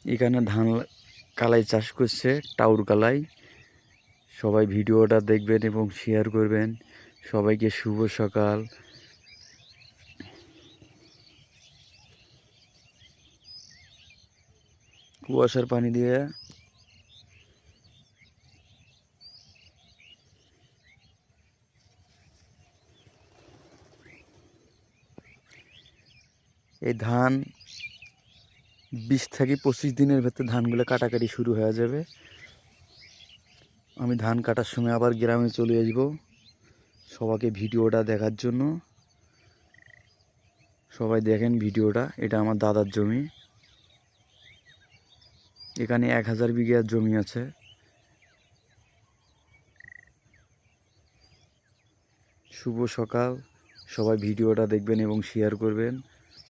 এখানে ধান কালাই চাষ করছে, টাউর কালাই। সবাই ভিডিওটা দেখবেন এবং শেয়ার করবেন। সবাইকে শুভ সকাল। কুয়াশার পানি দিয়ে এই ধান 20 থেকে 25 দিনের ভেতর ধানগুলো কাটাকাটি শুরু হয়ে যাবে। আমি ধান কাটার সময় আবার গ্রামে চলে আসব সবাইকে ভিডিওটা দেখার জন্য। সবাই দেখেন ভিডিওটা। এটা আমার দাদার জমি। এখানে 1000 বিঘা জমি আছে। শুভ সকাল। সবাই ভিডিওটা দেখবেন এবং শেয়ার করবেন।